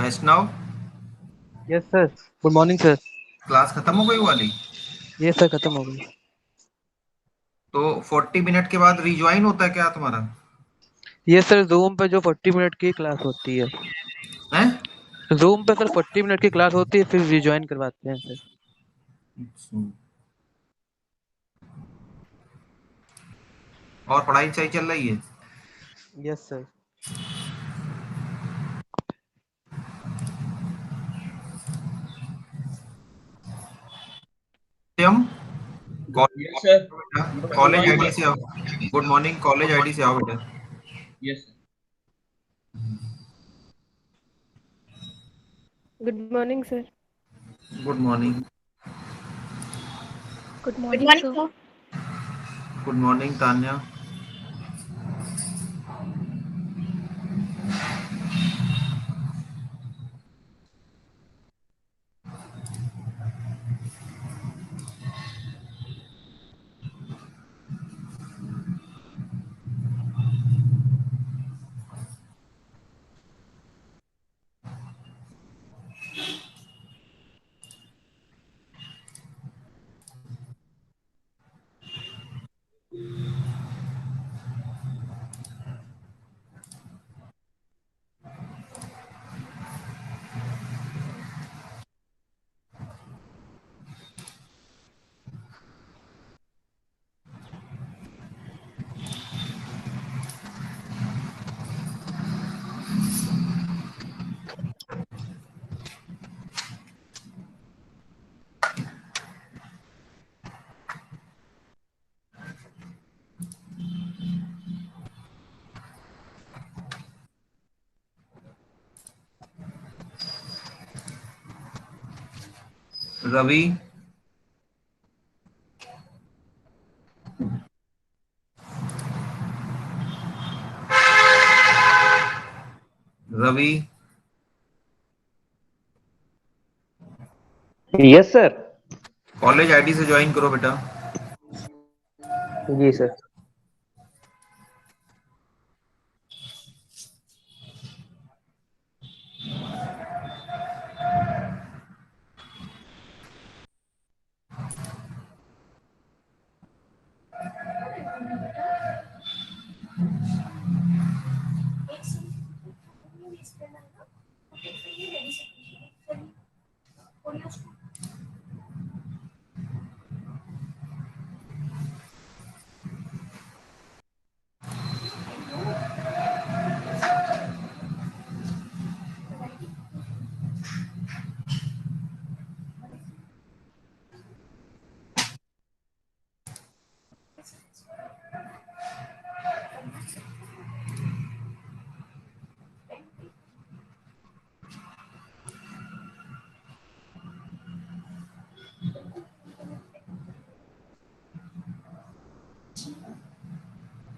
वैष्णव, yes sir. Good morning sir. Class खत्म हो गई वाली? ये सर खत्म हो गई। तो 40 मिनट के बाद रिज्वाइन होता है क्या तुम्हारा? ये सर जूम पे जो 40 मिनट की क्लास होती है। हैं? जूम पे सर 40 मिनट की क्लास होती है, फिर रिज्वाइन करवाते हैं सर। अच्छा। और पढ़ाई सही चल रही है? Yes sir. हम Yes, sir. Good college morning, ID sir. से आओ। गुड मॉर्निंग, कॉलेज आईडी से आओ बेटा। Yes, sir. Good morning, sir. Good morning. Good Good morning, morning, sir. sir. Good morning Tanya. Ravi, Ravi, yes sir. College ID से join करो बेटा। जी sir.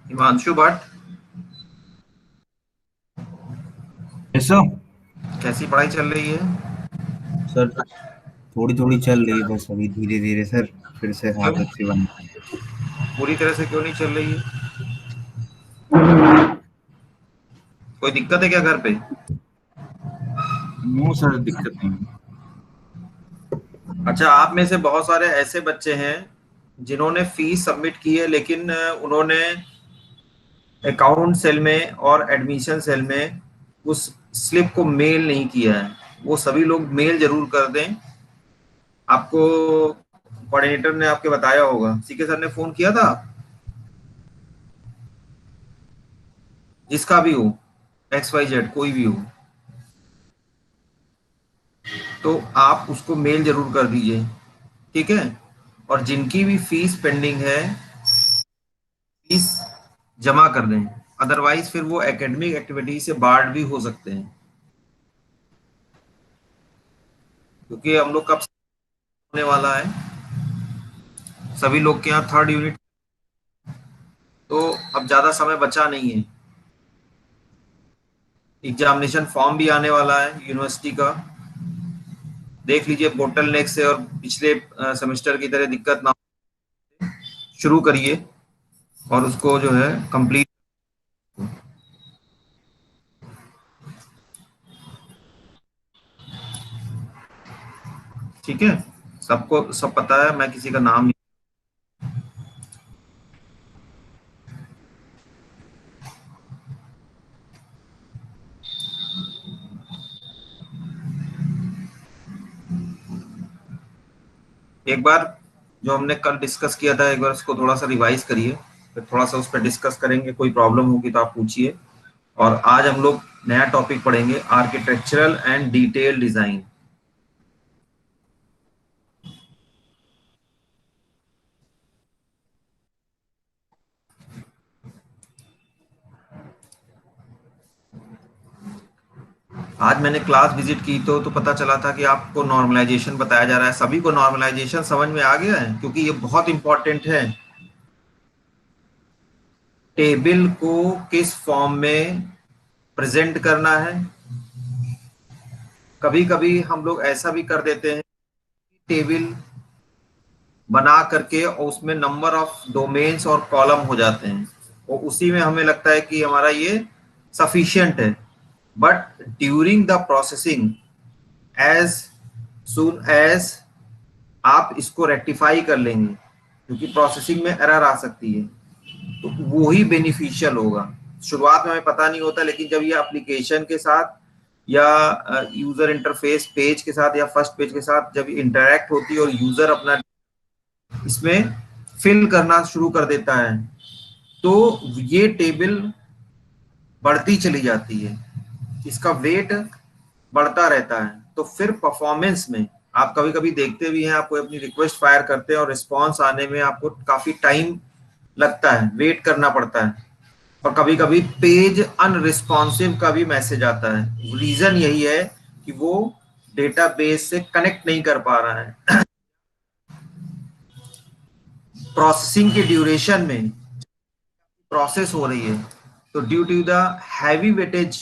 Himanshu Bhatt, ऐसा कैसी पढ़ाई चल रही है? सर थोड़ी थोड़ी चल रही है, बस अभी धीरे धीरे सर फिर से क्यों? आदत से बन। पूरी तरह से क्यों नहीं चल रही है? कोई दिक्कत है क्या घर पे? नो सर, दिक्कत नहीं है। अच्छा, आप में से बहुत सारे ऐसे बच्चे हैं जिन्होंने फीस सबमिट की है, लेकिन उन्होंने अकाउंट सेल में और एडमिशन सेल में उस स्लिप को मेल नहीं किया है। वो सभी लोग मेल जरूर कर दें। आपको कोऑर्डिनेटर ने आपके बताया होगा, सीके सर ने फोन किया था। जिसका भी हो, XYZ कोई भी हो, तो आप उसको मेल जरूर कर दीजिए, ठीक है? और जिनकी भी फीस पेंडिंग है, फीस जमा कर दें, अदरवाइज फिर वो एकेडमिक एक्टिविटी से बार्ड भी हो सकते हैं, क्योंकि हम लोग कब होने वाला है, सभी लोग के यहाँ थर्ड यूनिट, तो अब ज्यादा समय बचा नहीं है। एग्जामिनेशन फॉर्म भी आने वाला है यूनिवर्सिटी का। देख लीजिए पोर्टल नेक्स्ट से, और पिछले सेमेस्टर की तरह दिक्कत ना हो, शुरू करिए और उसको जो है कंप्लीट। ठीक है, सबको सब पता है, मैं किसी का नाम नहीं। एक बार जो हमने कल डिस्कस किया था, एक बार उसको थोड़ा सा रिवाइज करिए, फिर थोड़ा सा उस पर डिस्कस करेंगे। कोई प्रॉब्लम होगी तो आप पूछिए। और आज हम लोग नया टॉपिक पढ़ेंगे, आर्किटेक्चरल एंड डिटेल डिजाइन। आज मैंने क्लास विजिट की तो पता चला था कि आपको नॉर्मलाइजेशन बताया जा रहा है। सभी को नॉर्मलाइजेशन समझ में आ गया है, क्योंकि ये बहुत इंपॉर्टेंट है। टेबल को किस फॉर्म में प्रेजेंट करना है। कभी कभी हम लोग ऐसा भी कर देते हैं, टेबल बना करके और उसमें नंबर ऑफ डोमेन्स और कॉलम हो जाते हैं, और उसी में हमें लगता है कि हमारा ये सफिशिएंट है। But during the processing, as soon as आप इसको रेक्टिफाई कर लेंगे, क्योंकि प्रोसेसिंग में एरर आ सकती है, तो वो ही बेनिफिशियल होगा। शुरुआत में हमें पता नहीं होता, लेकिन जब ये एप्लीकेशन के साथ या यूजर इंटरफेस पेज के साथ या फर्स्ट पेज के साथ जब इंटरेक्ट होती है और यूजर अपना इसमें फिल करना शुरू कर देता है, तो ये टेबल बढ़ती चली जाती है, इसका वेट बढ़ता रहता है। तो फिर परफॉर्मेंस में आप कभी कभी देखते भी हैं, आपको अपनी रिक्वेस्ट फायर करते हैं और रिस्पॉन्स आने में आपको काफी टाइम लगता है, वेट करना पड़ता है, और कभी कभी पेज अनरिस्पॉन्सिव का भी मैसेज आता है। रीजन यही है कि वो डेटाबेस से कनेक्ट नहीं कर पा रहा है। प्रोसेसिंग के ड्यूरेशन में प्रोसेस हो रही है, तो due to the heavy weightage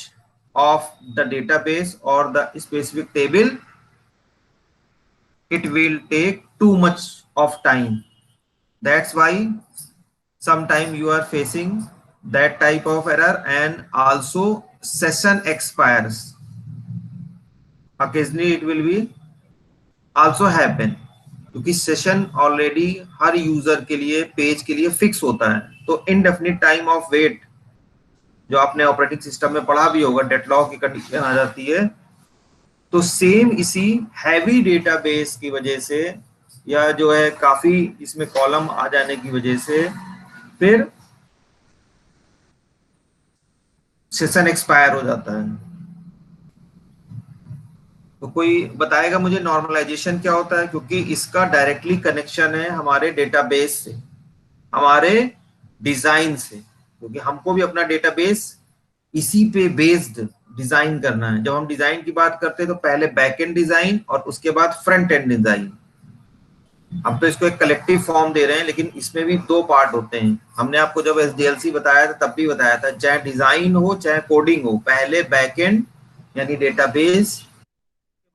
of the database or the specific table, it will take too much of time. That's why sometime you are facing that type of error, and also session expires. Occasionally it will be also happen, क्योंकि session already हर user के लिए page के लिए fix होता है। तो indefinite time of weight, जो आपने ऑपरेटिंग सिस्टम में पढ़ा भी होगा, डेडलॉक की कंडीशन आ जाती है। तो सेम इसी हैवी डेटाबेस की वजह से, या जो है काफी इसमें कॉलम आ जाने की वजह से, फिर सेशन एक्सपायर हो जाता है। तो कोई बताएगा मुझे नॉर्मलाइजेशन क्या होता है, क्योंकि इसका डायरेक्टली कनेक्शन है हमारे डेटाबेस से, हमारे डिजाइन से, क्योंकि हमको भी अपना डेटाबेस इसी पे बेस्ड डिजाइन करना है। जब हम डिजाइन की बात करते हैं तो पहले बैक एंड डिजाइन और उसके बाद फ्रंट एंड डिजाइन। हम तो इसको एक कलेक्टिव फॉर्म दे रहे हैं, लेकिन इसमें भी दो पार्ट होते हैं। हमने आपको जब एसडीएलसी बताया था तब भी बताया था, चाहे डिजाइन हो चाहे कोडिंग हो, पहले बैक एंड यानी डेटाबेस,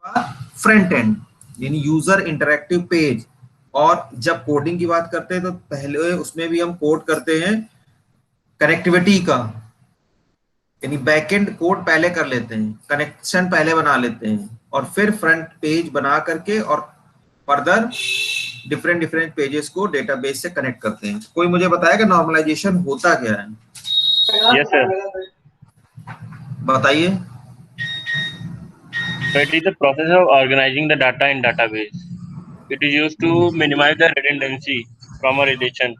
फ्रंट एंड यानी यूजर इंटरेक्टिव पेज। और जब कोडिंग की बात करते हैं तो पहले उसमें भी हम कोड करते हैं कनेक्टिविटी का, यानी बैकएंड कोड पहले कर लेते हैं, कनेक्शन पहले बना लेते हैं, और फिर फ्रंट पेज बना करके और फर्दर डिफरेंट डिफरेंट पेजेस को डेटाबेस से कनेक्ट करते हैं। कोई मुझे बताएगा नॉर्मलाइजेशन होता क्या है? यस सर, बताइए। so it is the process of organizing the data in database. It is used to minimize the redundancy from a relation.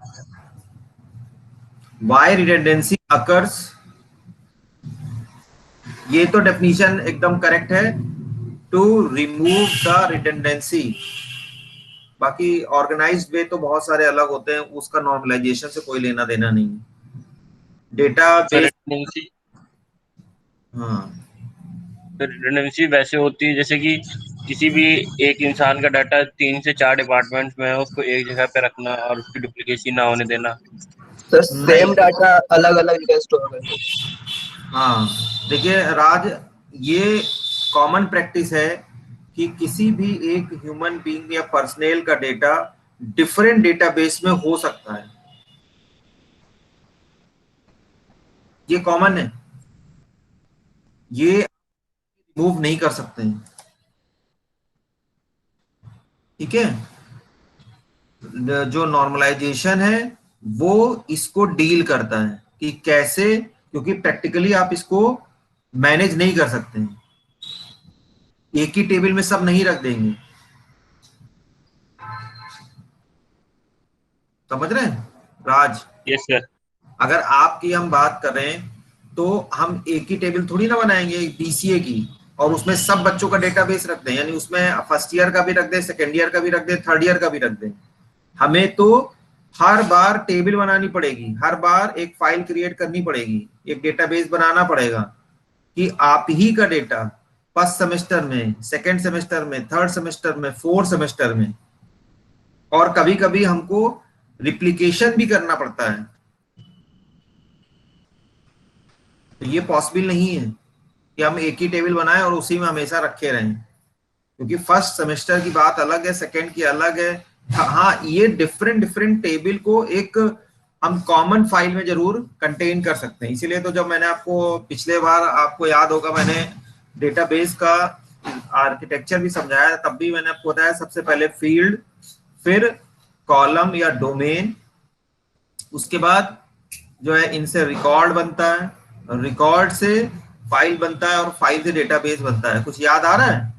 Why redundancy occurs? ये तो डेफिनेशन एकदम करेक्ट है, टू रिमूव द रिडंडेंसी। बाकी organised वे तो बहुत सारे अलग होते हैं, उसका नॉर्मलाइजेशन से कोई लेना देना नहीं। डेटाबेस, redundancy, हाँ, तो redundancy वैसे होती है जैसे कि किसी भी एक इंसान का डाटा 3 से 4 डिपार्टमेंट्स में है, उसको एक जगह पे रखना और उसकी डुप्लीकेसी ना होने देना। सर सेम डाटा अलग अलग जगह स्टोर करना। हाँ, देखिए राज, ये कॉमन प्रैक्टिस है कि किसी भी एक ह्यूमन बीइंग या पर्सनल का डेटा डिफरेंट डेटाबेस में हो सकता है, ये कॉमन है, ये रिमूव नहीं कर सकते हैं। ठीक है, जो नॉर्मलाइजेशन है वो इसको डील करता है कि कैसे, क्योंकि प्रैक्टिकली आप इसको मैनेज नहीं कर सकते हैं, एक ही टेबल में सब नहीं रख देंगे, समझ रहे हैं राज? Yes sir. अगर आपकी हम बात करें तो हम एक ही टेबल थोड़ी ना बनाएंगे बीसीए की और उसमें सब बच्चों का डेटाबेस रख दें, यानी उसमें फर्स्ट ईयर का भी रख दें, सेकेंड ईयर का भी रख दें, थर्ड ईयर का भी रख दें। हमें तो हर बार टेबल बनानी पड़ेगी, हर बार एक फाइल क्रिएट करनी पड़ेगी, एक डेटाबेस बनाना पड़ेगा कि आप ही का डेटा फर्स्ट सेमेस्टर में, सेकेंड सेमेस्टर में, थर्ड सेमेस्टर में, फोर्थ सेमेस्टर में, और कभी कभी हमको रिप्लिकेशन भी करना पड़ता है। तो ये पॉसिबल नहीं है कि हम एक ही टेबल बनाएं और उसी में हमेशा रखे रहें, क्योंकि फर्स्ट सेमेस्टर की बात अलग है, सेकेंड की अलग है। हाँ, ये डिफरेंट टेबल को एक हम कॉमन फाइल में जरूर कंटेन कर सकते हैं। इसीलिए तो जब मैंने आपको पिछले बार, आपको याद होगा, मैंने डेटाबेस का आर्किटेक्चर भी समझाया, तब भी मैंने आपको बताया सबसे पहले फील्ड, फिर कॉलम या डोमेन, उसके बाद जो है इनसे रिकॉर्ड बनता है, रिकॉर्ड से फाइल बनता है और फाइल से डेटाबेस बनता है। कुछ याद आ रहा है?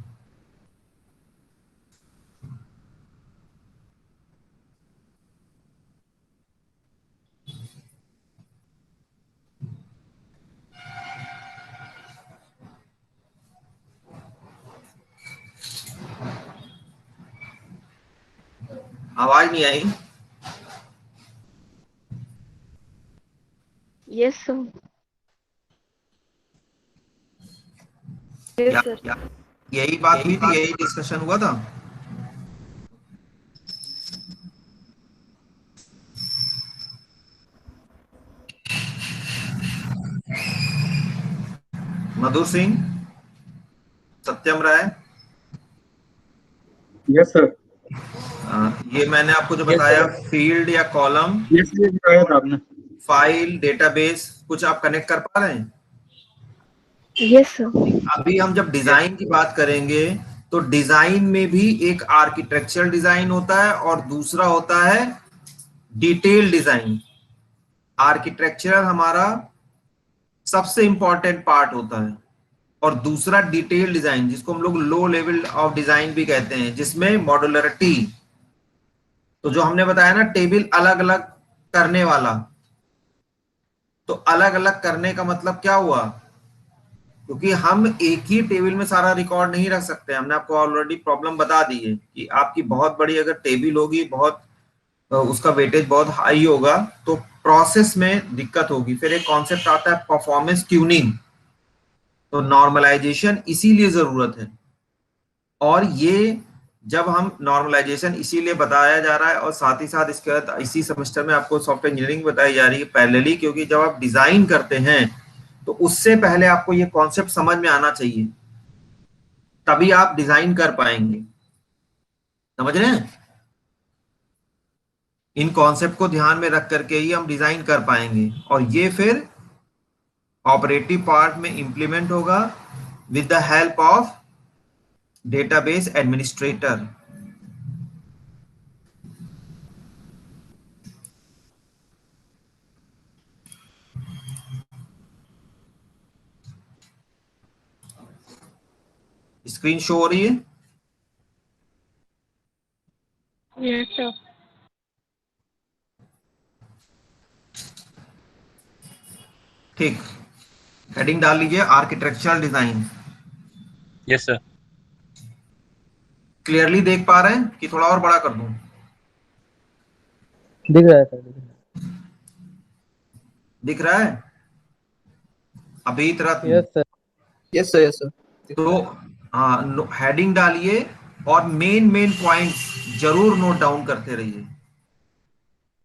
आवाज नहीं आई? Yes sir. Yes sir. यही बात हुई थी, यही डिस्कशन हुआ था। मधुर सिंह, सत्यम राय। Yes sir. ये मैंने आपको जो बताया, फील्ड या कॉलम, यस ये बताया था आपने। फाइल, डेटाबेस, कुछ आप कनेक्ट कर पा रहे हैं? Yes sir. अभी हम जब डिजाइन की बात करेंगे तो डिजाइन में भी एक आर्किटेक्चरल डिजाइन होता है और दूसरा होता है डिटेल डिजाइन। आर्किटेक्चरल हमारा सबसे इंपॉर्टेंट पार्ट होता है और दूसरा डिटेल डिजाइन, जिसको हम लोग लो लेवल ऑफ डिजाइन भी कहते हैं, जिसमें मॉड्यूलरिटी, तो जो हमने बताया ना टेबल अलग अलग करने वाला, तो अलग अलग करने का मतलब क्या हुआ, क्योंकि हम एक ही टेबल में सारा रिकॉर्ड नहीं रख सकते। हमने आपको ऑलरेडी प्रॉब्लम बता दी है कि आपकी बहुत बड़ी अगर टेबल होगी, बहुत उसका वेटेज बहुत हाई होगा, तो प्रोसेस में दिक्कत होगी। फिर एक कॉन्सेप्ट आता है परफॉर्मेंस ट्यूनिंग, तो नॉर्मलाइजेशन इसीलिए जरूरत है। और ये जब हम नॉर्मलाइजेशन इसीलिए बताया जा रहा है, और साथ ही साथ इसके बाद इसी सेमेस्टर में आपको सॉफ्टवेयर इंजीनियरिंग बताई जा रही है पैरेलली, क्योंकि जब आप डिजाइन करते हैं तो उससे पहले आपको ये कॉन्सेप्ट समझ में आना चाहिए, तभी आप डिजाइन कर पाएंगे। समझ रहे हैं? इन कॉन्सेप्ट को ध्यान में रख करके ही हम डिजाइन कर पाएंगे, और ये फिर ऑपरेटिव पार्ट में इंप्लीमेंट होगा with the help of database administrator. Screen show हो रही है? Yes sir. ठीक, हेडिंग डाल लीजिए architectural design. Yes sir. Clearly देख पा रहे हैं कि थोड़ा और बड़ा कर दूं? दिख रहा है सर। दिख रहा है अभी तरह? Yes sir. Yes sir, yes sir. तो हाँ, हेडिंग डालिए और मेन पॉइंट्स जरूर नोट डाउन करते रहिए।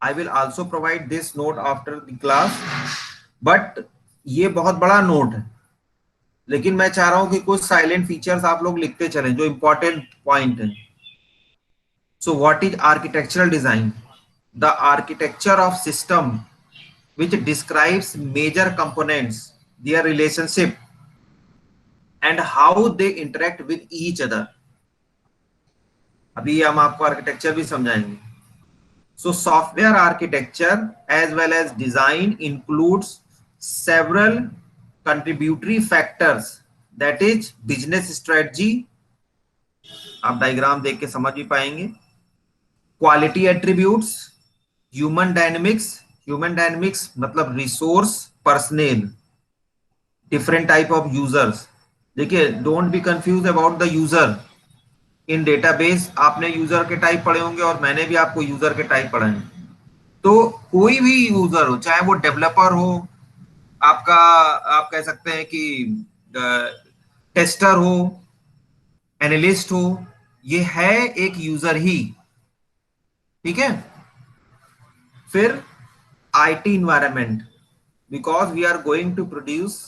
I will also provide this note after the class, but ये बहुत बड़ा नोट है, लेकिन मैं चाह रहा हूं कि कुछ साइलेंट फीचर्स आप लोग लिखते चलें जो इंपॉर्टेंट पॉइंट है। So what is architectural design? The architecture of system which describes major components, their relationship, and how they interact with each other. अभी हम आपको आर्किटेक्चर भी समझाएंगे। So software architecture as well as design includes several contributory factors, that is business strategy, आप diagram देख के समझ भी पाएंगे, क्वालिटी एट्रीब्यूट्स, ह्यूमन डायनेमिक्स मतलब resource personal, different type of users. देखिए, don't be confuse about the user. In database आपने user के टाइप पढ़े होंगे और मैंने भी आपको यूजर के टाइप पढ़ाए हैं। तो कोई भी यूजर हो, चाहे वो डेवलपर हो, आपका आप कह सकते हैं कि टेस्टर हो, एनालिस्ट हो, ये है एक यूजर ही, ठीक है। फिर IT environment, because we are going to produce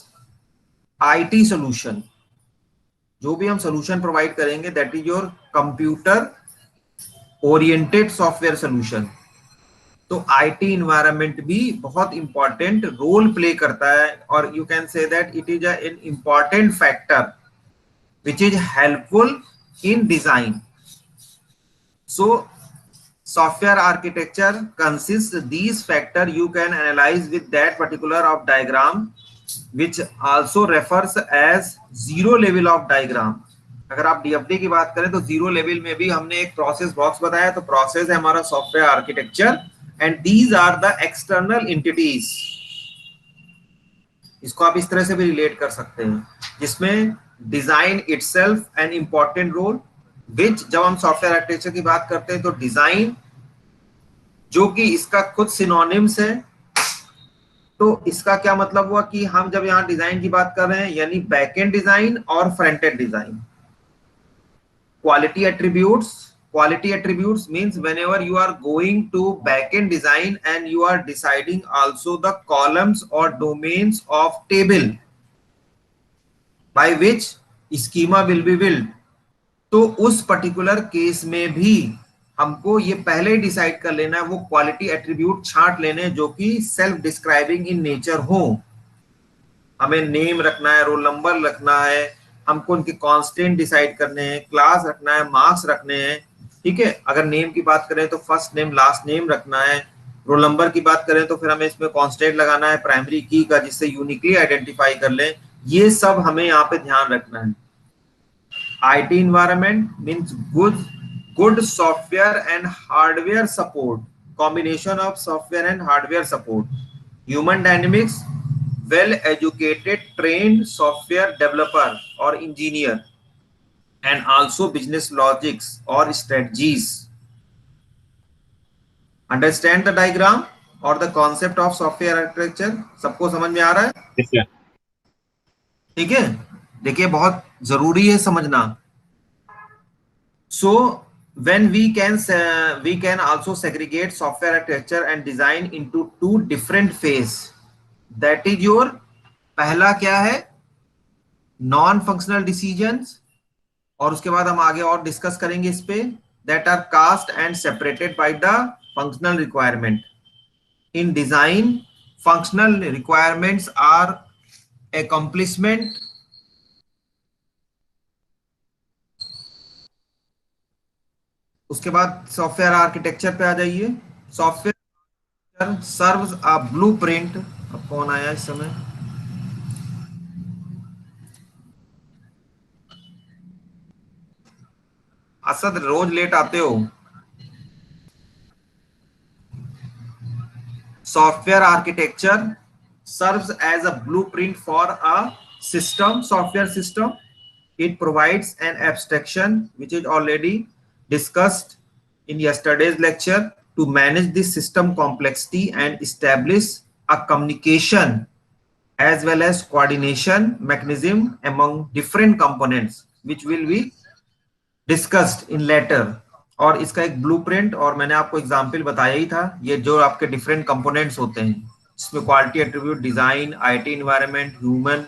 IT solution. जो भी हम सोल्यूशन प्रोवाइड करेंगे that is your computer oriented software solution. तो आईटी इन्वायरमेंट भी बहुत इंपॉर्टेंट रोल प्ले करता है, और you can say that it is an important factor which is helpful in design. So software architecture consists these factor you can analyze with that particular of diagram, which also refers as zero level of diagram. अगर आप DFD की बात करें तो zero level में भी हमने एक प्रोसेस बॉक्स बताया, तो प्रोसेस है हमारा software architecture, and these are the external entities. इसको आप इस तरह से भी रिलेट कर सकते हैं, जिसमें design itself an important role, which जब हम सॉफ्टवेयर आर्किटेक्चर की बात करते हैं तो डिजाइन, जो कि इसका खुद सिनोनिम्स है, तो इसका क्या मतलब हुआ कि हम जब यहाँ डिजाइन की बात कर रहे हैं यानी बैक एंड डिजाइन और front end design. Quality attributes means whenever you are going to back end design and you are deciding also the columns or domains of table by which schema will be built, तो उस particular case में भी हमको ये पहले ही decide कर लेना है, वो क्वालिटी एट्रीब्यूट छांट लेने जो कि सेल्फ डिस्क्राइबिंग इन नेचर हो। हमें नेम रखना है, रोल नंबर रखना है, हमको उनके कांस्टेंट डिसाइड करने हैं, क्लास रखना है, मार्क्स रखने हैं, ठीक है। अगर नेम की बात करें तो फर्स्ट नेम लास्ट नेम रखना है, रोल नंबर की बात करें तो फिर हमें इसमें कांस्टेंट लगाना है प्राइमरी की का, जिससे यूनिकली आइडेंटिफाई कर लें। ये सब हमें यहाँ पे ध्यान रखना है। IT environment means good software and hardware support, combination of software and hardware support. Human dynamics, well educated trained software developer or engineer, and also business logics or strategies. Understand the diagram or the concept of software architecture? सबको समझ में आ रहा है? ठीक है, देखिए बहुत जरूरी है समझना। So when we can also segregate software architecture and design into two different phases. That is your पहला क्या है, नॉन फंक्शनल डिसीजंस, और उसके बाद हम आगे और डिस्कस करेंगे इस पे, that are cast and separated by the functional requirement. In design functional requirements are accomplishment, उसके बाद सॉफ्टवेयर आर्किटेक्चर पे आ जाइए। Software serves a blueprint. अब कौन आया इस समय? असद, रोज लेट आते हो। Software architecture serves as a blueprint for a system, software system. It provides an abstraction which is already discussed in yesterday's lecture to manage the system complexity and establish a communication as well as coordination mechanism among different components which will be discussed in later. और इसका एक blueprint, और मैंने आपको example बताया ही था, ये जो आपके डिफरेंट कंपोनेंट्स होते हैं जिसमें quality attribute, design, IT environment, human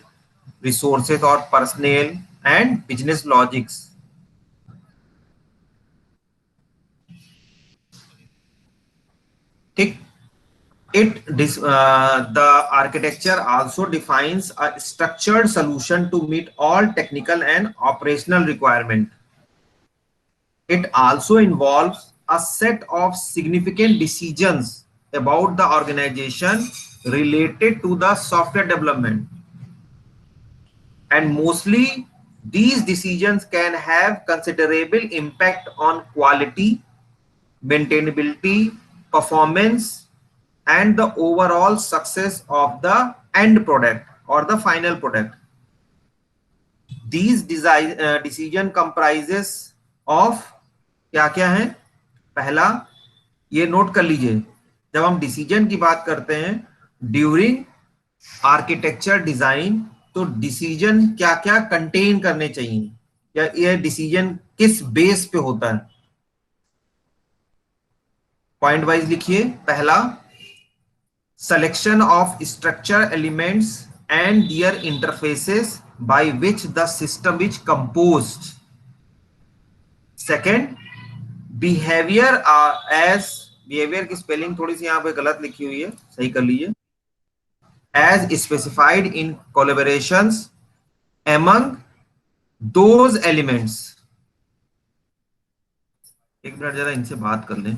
resources और पर्सनल एंड बिजनेस लॉजिक्स। ठीक, the architecture also defines a structured solution to meet all technical and operational requirement. It also involves a set of significant decisions about the organization related to the software development, and mostly these decisions can have considerable impact on quality, maintainability, performance, and the overall success of the end product or the final product. These decision comprises of क्या क्या है? पहला, ये note कर लीजिए, जब हम decision की बात करते हैं ड्यूरिंग आर्किटेक्चर डिजाइन, तो डिसीजन क्या क्या कंटेन करने चाहिए, या ये डिसीजन किस बेस पे होता है? पॉइंट वाइज लिखिए। पहला, selection of structure elements and their interfaces by which the system is composed. Second, behavior as behavior की स्पेलिंग थोड़ी सी यहाँ पे गलत लिखी हुई है, सही कर लीजिए। As specified in collaborations among those elements. एक मिनट जरा इनसे बात कर लें।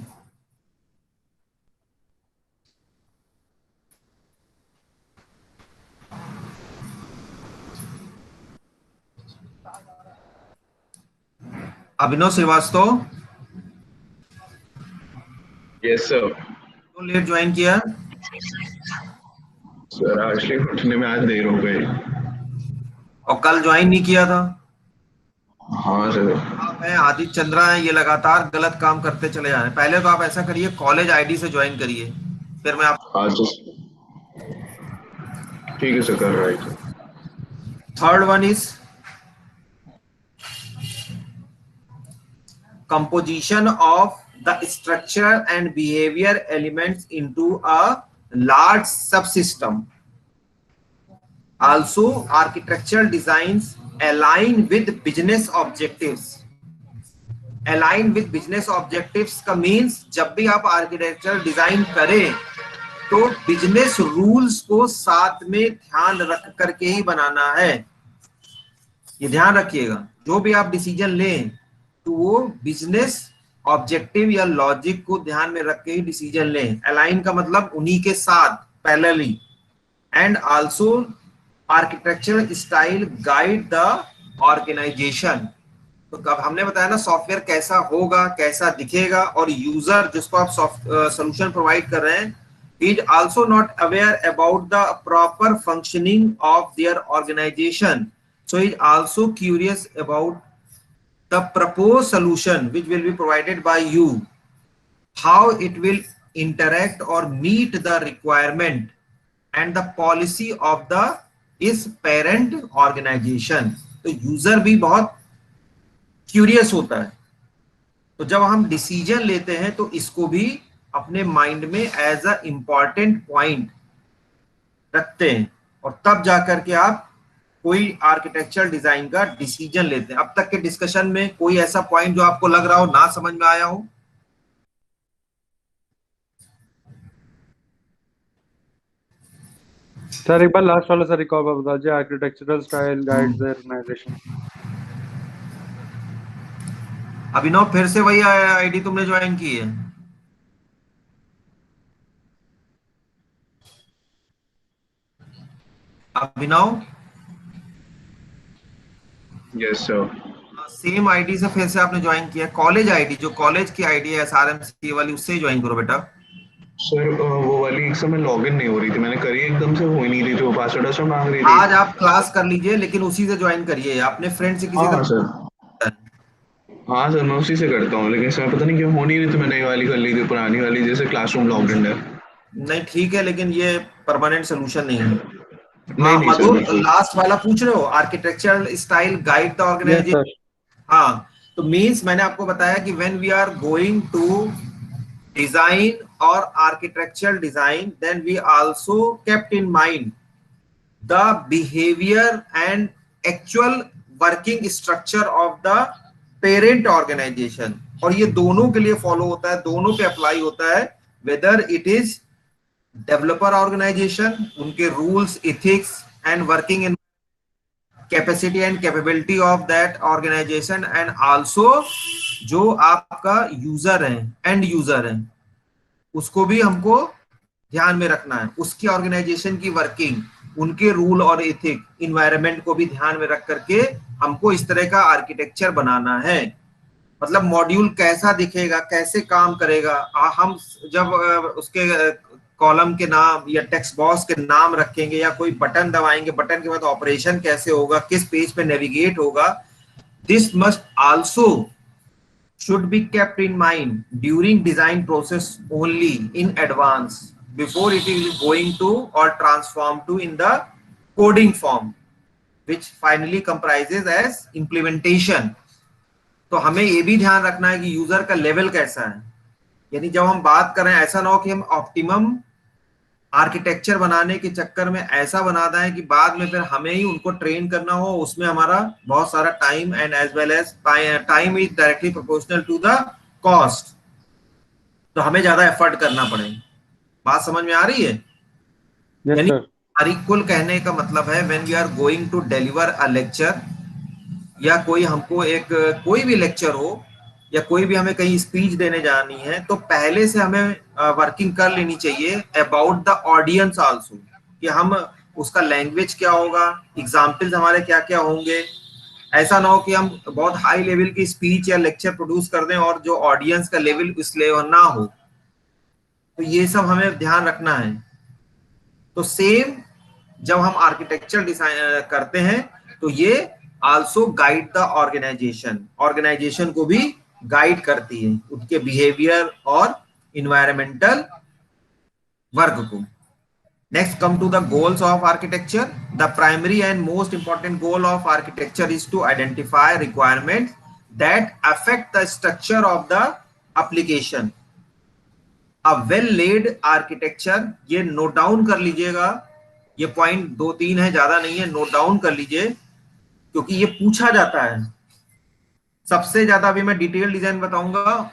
अभिनव श्रीवास्तव, यस सर। क्यों लेट ज्वाइन किया? सर एक्चुअली उठने में आज देर हो गई। और कल ज्वाइन नहीं किया था? हाँ सर। मैं आदित्य चंद्रा है, ये लगातार गलत काम करते चले जा रहे हैं। पहले तो आप ऐसा करिए, कॉलेज आईडी से ज्वाइन करिए, फिर मैं आप। आज ठीक है सर, कर रहा है। Third one is composition of the structure and behavior elements into a large subsystem. Also, architectural designs align with business objectives. Align with business objectives का means जब भी आप architectural design करें तो business rules को साथ में ध्यान रख करके ही बनाना है। ये ध्यान रखिएगा, जो भी आप डिसीजन लें तो वो बिजनेस ऑब्जेक्टिव या लॉजिक को ध्यान में रख के ही डिसीजन लें। अलाइन का मतलब उन्हीं के साथ parallelly. And also architectural style guide the organization. तो कब हमने बताया ना सॉफ्टवेयर कैसा होगा, कैसा दिखेगा, और यूजर जिसको आप सोल्यूशन प्रोवाइड कर रहे हैं is also not aware about the proper functioning of their organization, so is also curious about the proposed solution which will be provided by you, how it will interact or meet the requirement and the policy of the is parent organization. तो user भी बहुत curious होता है, तो जब हम decision लेते हैं तो इसको भी अपने माइंड में एज अ इंपॉर्टेंट पॉइंट रखते हैं, और तब जाकर के आप कोई आर्किटेक्चर डिजाइन का डिसीजन लेते हैं। अब तक के डिस्कशन में कोई ऐसा पॉइंट जो आपको लग रहा हो ना समझ में आया हो? सर एक बार लास्ट वाला सर रिकॉल बता दीजिए, architectural style guides the organization. Abhinav, फिर से वही आईडी तुमने ज्वाइन की है? Abhinav, yes sir. Same ID से फिर से आपने ज्वाइन किया? कॉलेज आईडी, जो कॉलेज की आईडी है एसआरएमसी वाली, उससे ज्वाइन करो बेटा। सर वो वाली एक समय लॉगिन नहीं हो रही थी, मैंने करी एकदम से हो ही नहीं रही, जो पासवर्ड सब मांग रही थी। आज आप क्लास कर लीजिए, लेकिन उसी से ज्वाइन करिए, अपने फ्रेंड से किसी हाँ सर। हाँ सर, मैं उसी से करता हूँ, लेकिन इसमें पता नहीं क्यों हो नहीं रही, तो मैंने ये वाली कर ली थी, पुरानी वाली जैसे क्लासरूम लॉगिन है। नहीं ठीक है, लेकिन ये परमानेंट सोल्यूशन नहीं है। नहीं मधुर, लास्ट वाला पूछ रहे हो, architectural style guide the organization. हाँ, तो मीन्स मैंने आपको बताया कि when we are going to design और architectural design, then we also kept in mind the behaviour and actual working structure of the parent organization. और ये दोनों के लिए फॉलो होता है, दोनों पे अप्लाई होता है, whether it is developer organization, उनके rules, ethics and working in capacity and capability of that organization, and also जो आपका यूजर है, एंड यूजर है, उसको भी हमको ध्यान में रखना है, उसकी ऑर्गेनाइजेशन की वर्किंग, उनके रूल और एथिक, इन्वायरमेंट को भी ध्यान में रख करके हमको इस तरह का आर्किटेक्चर बनाना है। मतलब मॉड्यूल कैसा दिखेगा, कैसे काम करेगा, हम जब उसके कॉलम के नाम या टेक्स्ट बॉक्स के नाम रखेंगे या कोई बटन दबाएंगे, बटन के बाद ऑपरेशन कैसे होगा, किस पेज पे नेविगेट होगा, this must also should be kept in mind during design process only in advance before it is going to or transform to in the coding form which finally comprises as implementation। तो हमें ये भी ध्यान रखना है कि user का level कैसा है, यानी जब हम बात कर रहे हैं ऐसा ना हो कि हम ऑप्टिमम आर्किटेक्चर बनाने के चक्कर में ऐसा बना दें कि बाद में फिर हमें ही उनको ट्रेन करना हो, उसमें हमारा बहुत सारा time and as well as time is directly proportional to the cost, तो हमें ज्यादा एफर्ट करना पड़े। बात समझ में आ रही है? Yes, यानी sir. हमारी कुल कहने का मतलब है when we are going to deliver a lecture, या कोई हमको एक कोई भी लेक्चर हो या कोई भी हमें कहीं स्पीच देने जानी है, तो पहले से हमें वर्किंग कर लेनी चाहिए अबाउट द ऑडियंस आल्सो, कि हम उसका लैंग्वेज क्या होगा, एग्जाम्पल्स हमारे क्या क्या होंगे। ऐसा ना हो कि हम बहुत हाई लेवल की स्पीच या लेक्चर प्रोड्यूस कर दें और जो ऑडियंस का लेवल उस लेवल ना हो, तो ये सब हमें ध्यान रखना है। तो सेम जब हम आर्किटेक्चर डिजाइन करते हैं तो ये आल्सो गाइड द ऑर्गेनाइजेशन को भी गाइड करती है, उनके बिहेवियर और इन्वायरमेंटल वर्क को। Next come to the goals of architecture. The primary and most important goal of architecture is to identify requirement that affect the structure of the application. A well laid architecture, ये note down कर लीजिएगा, ये point 2-3 है, ज्यादा नहीं है, note down कर लीजिए क्योंकि ये पूछा जाता है सबसे ज्यादा। अभी मैं डिटेल डिजाइन बताऊंगा,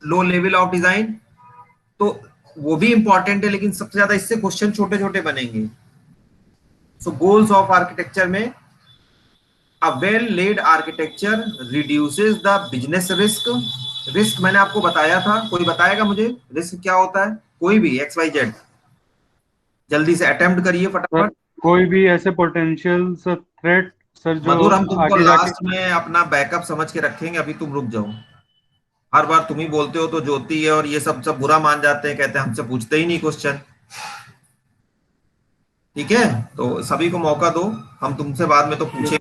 लो लेवल ऑफ डिजाइन, तो वो भी इंपॉर्टेंट है, लेकिन सबसे ज्यादा इससे क्वेश्चन छोटे छोटे बनेंगे। सो गोल्स ऑफ आर्किटेक्चर में अ well laid architecture reduces the business risk मैंने आपको बताया था, कोई बताएगा मुझे रिस्क क्या होता है? कोई भी XYZ जल्दी से अटेम्प्ट करिए फटाफट। कोई भी ऐसे पोटेंशियल थ्रेट सर जो मधुर, हम तुमको आगे जाके लास्ट में अपना बैकअप समझ के रखेंगे, अभी तुम रुक जाओ। हर बार तुम ही बोलते हो तो ज्योति है और ये सब बुरा मान जाते हैं, कहते हैं हमसे पूछते ही नहीं क्वेश्चन। ठीक है, तो सभी को मौका दो, हम तुमसे बाद में तो पूछे।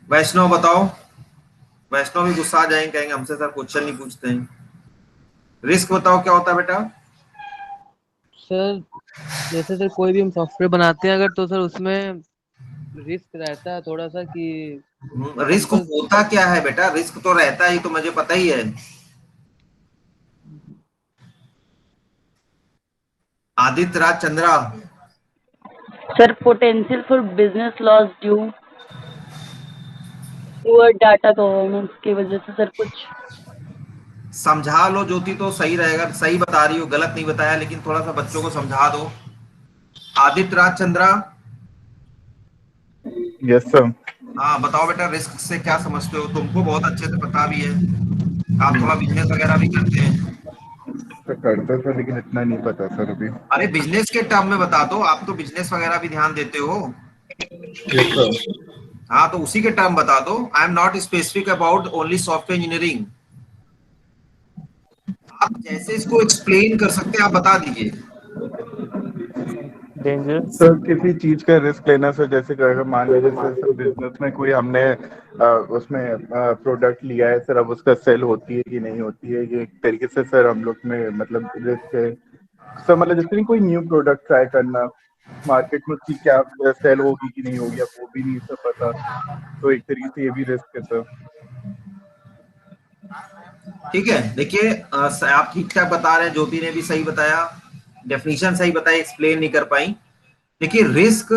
वैष्णव बताओ, वैष्णव भी गुस्सा आ जाएंगे, कहेंगे हमसे सर क्वेश्चन नहीं पूछते हैं। रिस्क बताओ क्या होता है बेटा? सर जैसे सर कोई भी हम सॉफ्टवेयर बनाते हैं अगर, तो सर उसमें रिस्क रहता है थोड़ा सा कि रिस्क होता क्या है बेटा? रिस्क तो रहता ही, तो मुझे पता ही है। Aditya Raj Chandra sir, potential for business loss due poor data governance की वजह से सर कुछ समझा लो ज्योति तो सही रहेगा। सही बता रही हो, गलत नहीं बताया, लेकिन थोड़ा सा बच्चों को समझा दो। आदित्य राज चंद्रा। Yes sir. हाँ बताओ बेटा, रिस्क से क्या समझते हो? तुमको बहुत अच्छे से पता भी है, आप थोड़ा बिजनेस वगैरह भी करते हैं। करता था लेकिन इतना नहीं पता सर अभी। अरे बिजनेस के टर्म में बता दो, आप तो बिजनेस वगैरह भी ध्यान देते हो। Yes sir. हाँ तो उसी के टर्म बता दो। I am not specific about only software engineering. आप जैसे इसको एक्सप्लेन कर सकते हैं आप बता दीजिए। सर किसी चीज का रिस्क लेना सर, जैसे अगर मान लीजिए सर बिजनेस में कोई हमने उसमें प्रोडक्ट लिया है सर, अब उसका सेल होती है कि नहीं होती है, ये एक तरीके से सर हम लोग में मतलब रिस्क है सर। मतलब जैसे नहीं कोई न्यू प्रोडक्ट ट्राई करना, मार्केट में उसकी क्या सेल होगी कि नहीं होगी, अब वो भी नहीं सर पता, तो एक तरीके से ये भी रिस्क है सर। ठीक है, देखिए आप ठीक ठाक बता रहे हैं, ज्योति ने भी सही बताया, डेफिनेशन सही बताई, एक्सप्लेन नहीं कर पाई। देखिए risk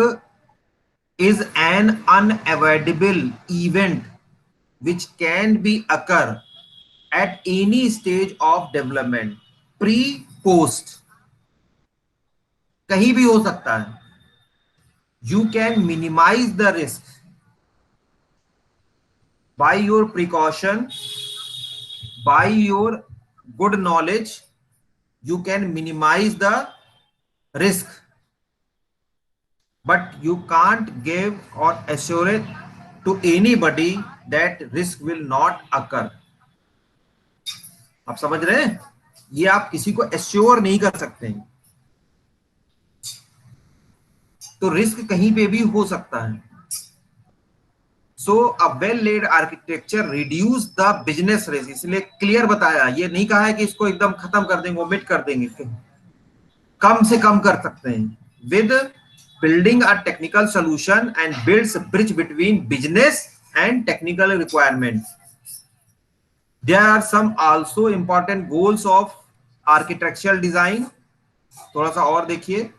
is an unavoidable event which can be occur at any stage of development, pre post, कहीं भी हो सकता है। You can minimise the risk by your precaution, by your good knowledge, you can minimize the risk, but you can't give or assure it to anybody that risk will not occur. आप समझ रहे हैं? ये आप किसी को assure नहीं कर सकते हैं, तो रिस्क कहीं पे भी हो सकता है. So a well laid architecture reduce the business risk. इसलिए क्लियर बताया, ये नहीं कहा है कि इसको एकदम खत्म कर देंगे, ओमिट कर देंगे, कम से कम कर सकते हैं. With building a technical solution and builds bridge between business and technical requirements. There are some also important goals of architectural design. थोड़ा सा और देखिए.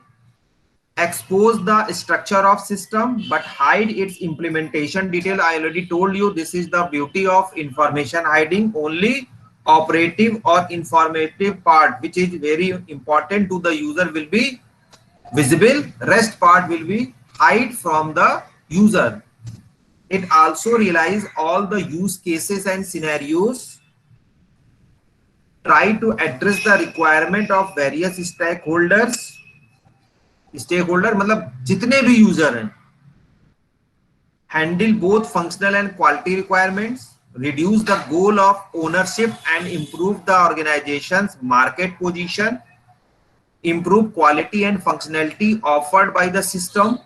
Expose the structure of system but hide its implementation detail. I already told you this is the beauty of information hiding. Only operative or informative part which is very important to the user will be visible. Rest part will be hide from the user. It also realize all the use cases and scenarios. Try to address the requirement of various stakeholders. Stakeholder मतलब जितने भी user हैं. Handle both functional and quality requirements. Reduce the goal of ownership and improve the organization's market position. Improve quality and functionality offered by the system.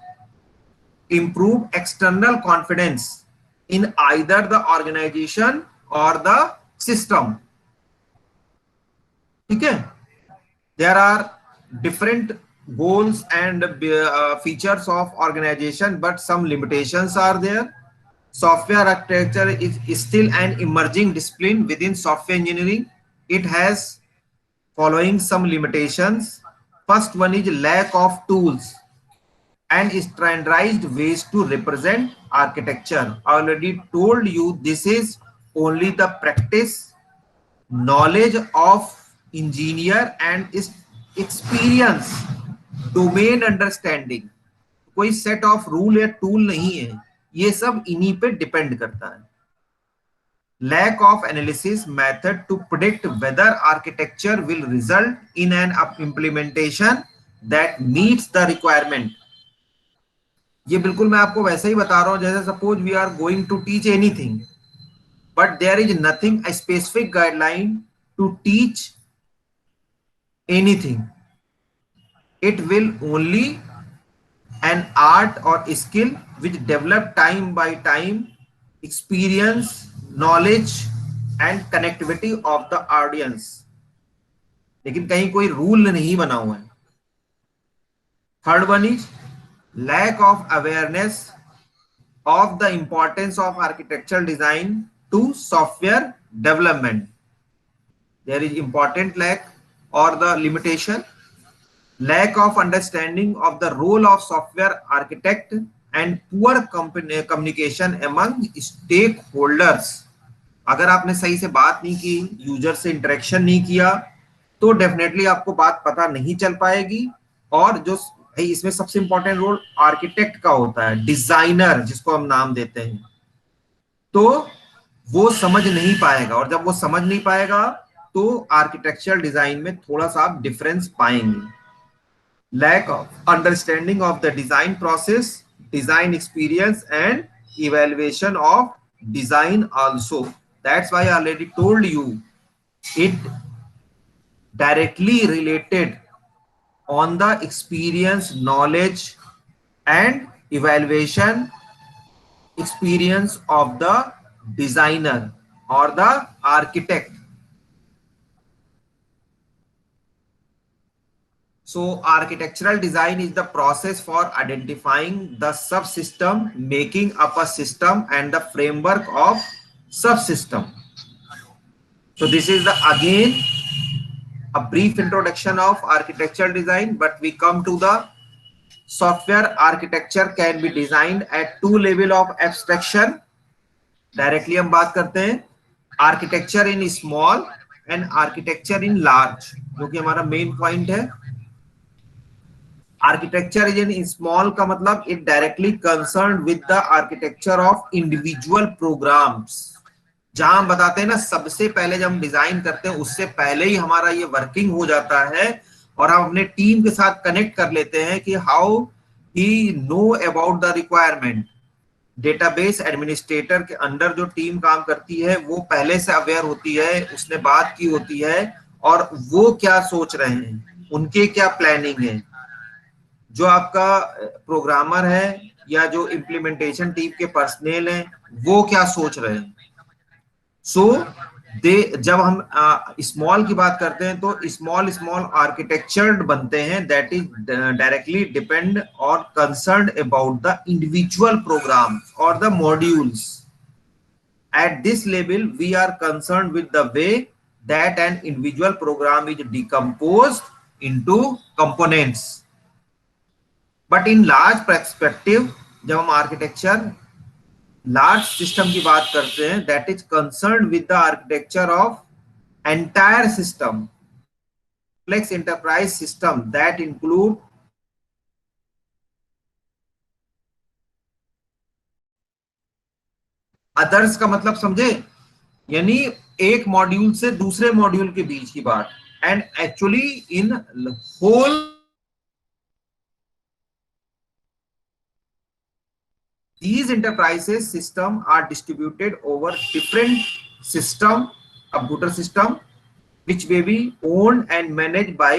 Improve external confidence in either the organization or the system. ठीक है? There are different goals and features of organization, but some limitations are there. Software architecture is still an emerging discipline within software engineering. It has following some limitations. First one is lack of tools and standardized ways to represent architecture. I already told you this is only the practice, knowledge of engineer and experience, domain understanding. कोई set of rule या tool नहीं है, ये सब इन्हीं पे depend करता है. Lack of analysis method to predict whether architecture will result in an implementation that meets the requirement. ये बिल्कुल मैं आपको वैसे ही बता रहा हूं जैसे suppose we are going to teach anything, but there is nothing a specific guideline to teach anything. It will only an art or skill which develop time by time, experience, knowledge and connectivity of the audience. लेकिन कहीं कोई rule नहीं बना हुआ है. Third one is lack of awareness of the importance of architectural design to software development. There is important lack or the limitation. Lack of understanding of the role of software architect and poor communication among stakeholders. अगर आपने सही से बात नहीं की, user से interaction नहीं किया, तो डेफिनेटली आपको बात पता नहीं चल पाएगी. और जो इसमें सबसे इंपॉर्टेंट रोल आर्किटेक्ट का होता है, डिजाइनर जिसको हम नाम देते हैं, तो वो समझ नहीं पाएगा. और जब वो समझ नहीं पाएगा तो आर्किटेक्चरल डिजाइन में थोड़ा सा आप डिफरेंस पाएंगे. Lack of understanding of the design process, design experience and evaluation of design also. That's why I already told you it directly related on the experience, knowledge and evaluation experience of the designer or the architect. So architectural design is the process for identifying the subsystem, making up a system and the framework of subsystem. So this is again a brief introduction of architectural design, but we come to the software architecture can be designed at two level of abstraction. Directly हम बात करते हैं architecture in small and architecture in large, जो कि हमारा main point है. Architecture is in small का मतलब it directly concern with the architecture of individual programs. जहां हम बताते हैं ना, सबसे पहले जब हम डिजाइन करते हैं उससे पहले ही हमारा ये वर्किंग हो जाता है और हम अपने टीम के साथ कनेक्ट कर लेते हैं कि how he know about the requirement. Database administrator के अंडर जो टीम काम करती है वो पहले से अवेयर होती है, उसने बात की होती है और वो क्या सोच रहे हैं, उनके क्या प्लानिंग है। जो आपका प्रोग्रामर है या जो इम्प्लीमेंटेशन टीम के पर्सनल हैं वो क्या सोच रहे हैं। सो जब हम स्मॉल की बात करते हैं तो स्मॉल आर्किटेक्चर बनते हैं दैट इज डायरेक्टली डिपेंड और concern about the individual program और the modules. At this level we are concern with the way that an individual program is decomposed into components. But in large perspective जब हम architecture large system की बात करते हैं that is concern with the architecture of entire system, complex enterprise system that include others का मतलब समझे, यानी एक मॉड्यूल से दूसरे मॉड्यूल के बीच की बात। And actually in whole these enterprises system are distributed over different system, computer system, which may be owned and managed by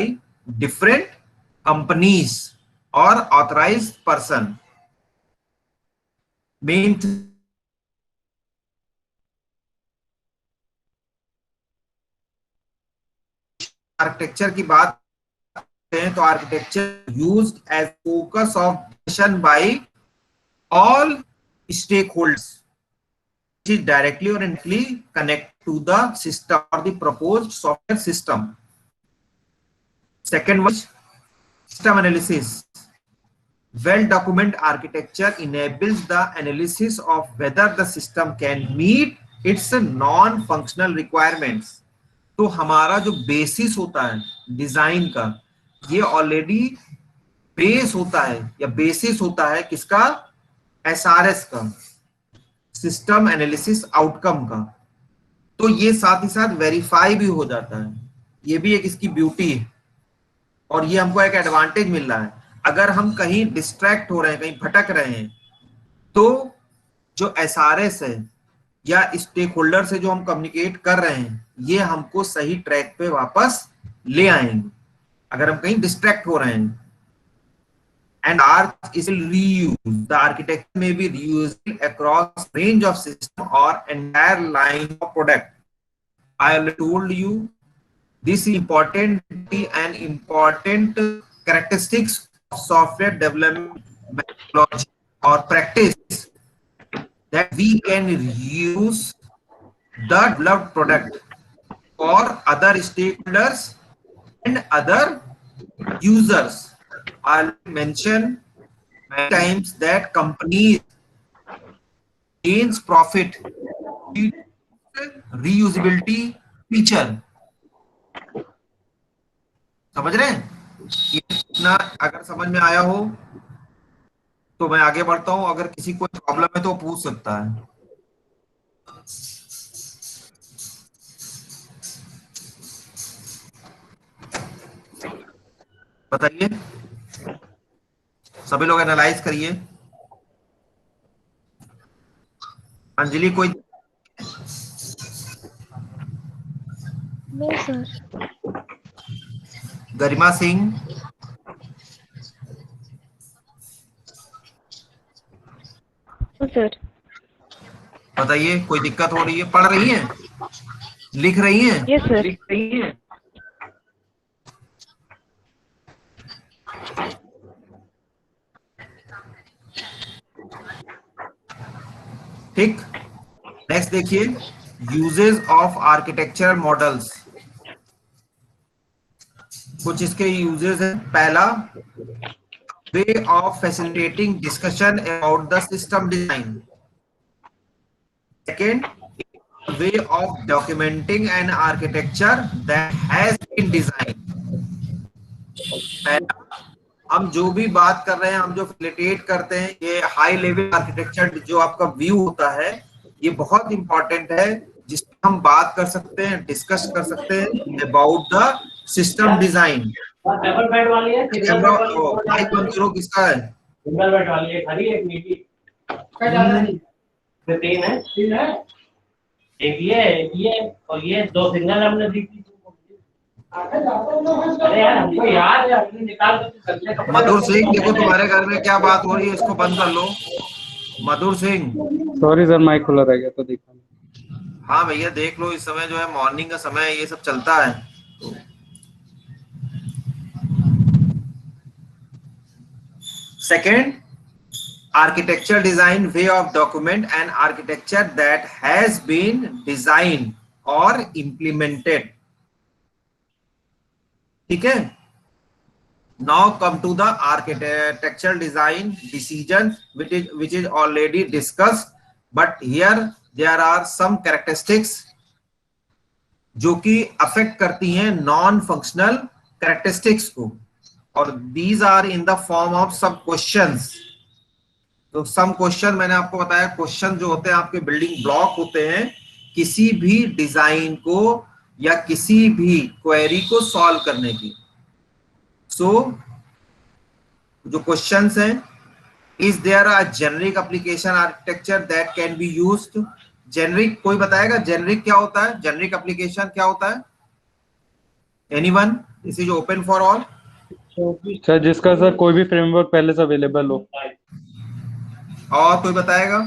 different companies or authorized person. Main architecture की बात करते हैं तो architecture used as focus of decision by all stakeholders, which is directly or indirectly connect to the system or the proposed software system. Second one, system analysis. Well documented architecture enables the analysis of whether the system can meet its non-functional requirements. तो हमारा जो basis होता है design का, ये already base होता है या बेसिस होता है किसका, एसआरएस का, सिस्टम एनालिसिस आउटकम का। तो ये साथ ही साथ वेरीफाई भी हो जाता है, ये भी एक इसकी ब्यूटी है और ये हमको एक एडवांटेज मिल रहा है। अगर हम कहीं डिस्ट्रैक्ट हो रहे हैं, कहीं भटक रहे हैं, तो जो एसआरएस है या स्टेक होल्डर से जो हम कम्युनिकेट कर रहे हैं ये हमको सही ट्रैक पे वापस ले आएंगे अगर हम कहीं डिस्ट्रैक्ट हो रहे हैं। And Arch is reused. The architecture may be reused across range of system or entire line of product. I already told you this is important and important characteristics of software development methodology or practice that we can reuse the developed product for other stakeholders and other users. I'll mention many times that companies gains profit reusability feature. समझ रहे हैं? इतना अगर समझ में आया हो तो मैं आगे बढ़ता हूं, अगर किसी को प्रॉब्लम है तो पूछ सकता है। बताइए, सभी लोग एनालाइज करिए। अंजलि कोई? No sir. Garima Singh? Sir बताइए, कोई दिक्कत हो रही है? पढ़ रही हैं, लिख रही हैं? Yes sir. लिख रही हैं। ठीक, नेक्स्ट देखिए, यूजेस ऑफ आर्किटेक्चरल मॉडल्स। कुछ इसके यूजेस हैं। पहला, way of facilitating discussion about the system design. Second, way of documenting an architecture that has been design. पहला, हम जो भी बात कर रहे हैं, हम जो फैसिलिटेट करते हैं, ये हाई लेवल आर्किटेक्चर जो आपका व्यू होता है, ये बहुत इंपॉर्टेंट है, जिसमें हम बात कर सकते हैं, डिस्कस कर सकते हैं about the system design. Double bed वाली है, कैमरा माइक बंद करो, किसका है? सिंगल बेड वाली है, खड़ी एक मीठी तीन है, एक ये और ये दो सिंगल हमने दी थी। अरे यार हमको याद है, अपने निकाल दो। मधुर सिंह, देखो तुम्हारे घर में क्या बात हो रही है, इसको बंद कर लो। मधुर सिंह। सॉरी सर, माइक खुला रह गया तो देखा। हाँ भैया देख लो, इस समय जो है मॉर्निंग का समय है, ये सब चलता है। Second, architecture design way of document and architecture that has been designed or implemented. ठीक है, now come to the architectural design decision which is already discussed, but here there are some characteristics जो कि affect करती हैं non functional characteristics को, और these are in the form of some questions. तो some question मैंने आपको बताया, क्वेश्चन जो होते हैं आपके बिल्डिंग ब्लॉक होते हैं किसी भी डिजाइन को या किसी भी क्वेरी को सॉल्व करने की। सो जो क्वेश्चंस हैं, is there a generic application architecture that can be used? Generic कोई बताएगा जेनरिक क्या होता है? जेनरिक एप्लीकेशन क्या होता है? Anyone? This is open for all. Sir जिसका सर कोई भी फ्रेमवर्क पहले से अवेलेबल हो। और कोई बताएगा?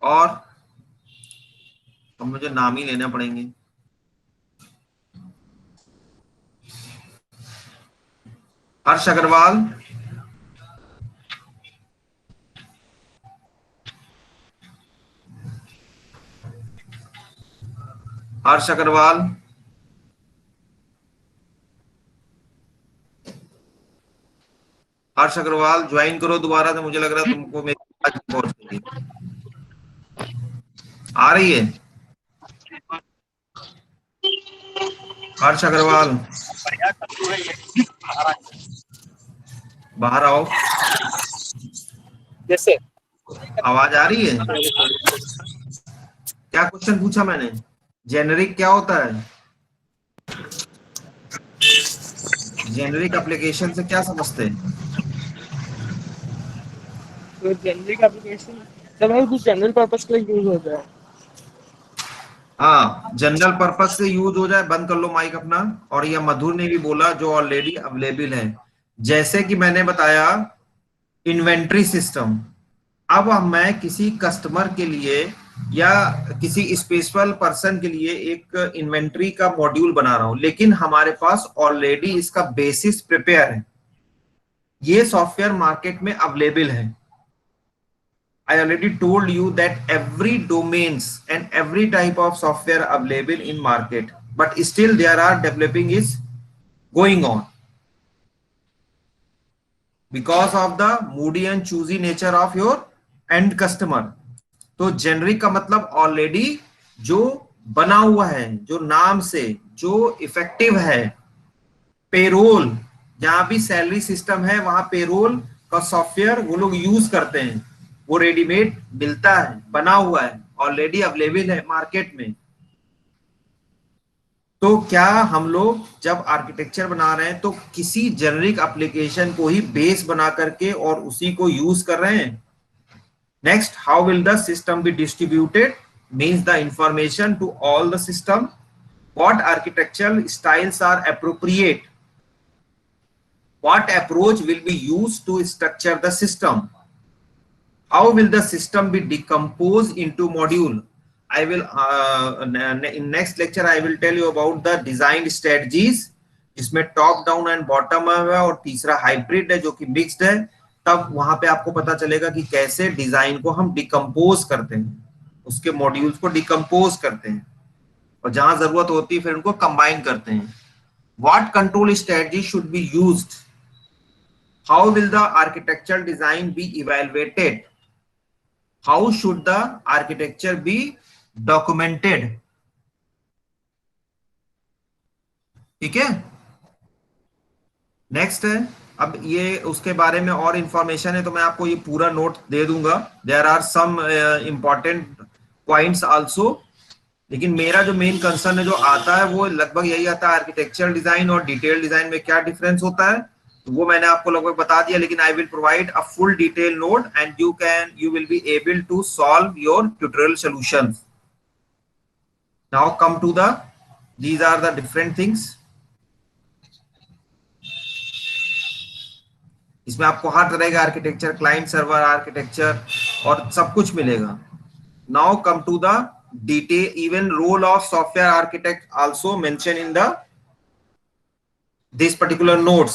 और तो मुझे नाम ही लेने पड़ेंगे। हर्ष अग्रवाल, हर्ष अग्रवाल, हर्ष अग्रवाल ज्वाइन करो दोबारा से, मुझे लग रहा है तुमको मेरी आवाज पहुंच रही है, आ रही है? हर्ष अग्रवाल बाहर आओ। जैसे आवाज आ रही है? क्या क्वेश्चन पूछा मैंने? जेनरिक क्या होता है? जेनरिक एप्लीकेशन से क्या समझते हैं? तो जेनरिक एप्लीकेशन कुछ जनरल पर्पस के लिए यूज होता है। हाँ, जनरल पर्पज से यूज हो जाए। बंद कर लो माइक अपना। और यह मधुर ने भी बोला जो ऑलरेडी अवेलेबल है, जैसे कि मैंने बताया इन्वेंट्री सिस्टम। अब मैं किसी कस्टमर के लिए या किसी स्पेशल पर्सन के लिए एक इन्वेंट्री का मॉड्यूल बना रहा हूं, लेकिन हमारे पास ऑलरेडी इसका बेसिस प्रिपेयर है। ये सॉफ्टवेयर मार्केट में अवेलेबल है। I already told you that every domains and every type of software available in market, but still there are developing is going on because of the moody and choosy nature of your end customer. तो generic का मतलब already जो बना हुआ है, जो नाम से जो इफेक्टिव है। पेरोल, जहां भी सैलरी सिस्टम है वहां पेरोल का सॉफ्टवेयर वो लोग यूज करते हैं, वो रेडीमेड मिलता है, बना हुआ है, ऑलरेडी अवेलेबल है मार्केट में। तो क्या हम लोग जब आर्किटेक्चर बना रहे हैं तो किसी जेनरिक एप्लीकेशन को ही बेस बना करके और उसी को यूज कर रहे हैं? Next, how will the system be distributed? Means the information to all the system. What architectural styles are appropriate? What approach will be used to structure the system? How will the system be decomposed into module? I will in next lecture I will tell you about the design strategies, जिसमें top down and bottom है, और तीसरा hybrid है जो कि mixed है। तब वहां पे आपको पता चलेगा कि कैसे डिजाइन को हम डिकम्पोज करते हैं, उसके मॉड्यूल्स को डिकम्पोज करते हैं, और जहां जरूरत होती है फिर उनको कंबाइन करते हैं। What control strategy should be used? How will the architectural design be evaluated? How should the architecture be documented? ठीक है, नेक्स्ट है। अब ये उसके बारे में और इंफॉर्मेशन है तो मैं आपको ये पूरा नोट दे दूंगा। There are some important points also, लेकिन मेरा जो मेन कंसर्न है जो आता है वो लगभग यही आता है, आर्किटेक्चरल डिजाइन और डिटेल डिजाइन में क्या डिफरेंस होता है, तो वो मैंने आपको लगभग बता दिया। लेकिन I will provide a full detail note and you will be able to solve your tutorial solutions. Now come to the these are the different things. इसमें आपको हर तरह का आर्किटेक्चर, क्लाइंट सर्वर आर्किटेक्चर और सब कुछ मिलेगा। Now come to the detail, even role of software architect also mentioned in this particular notes,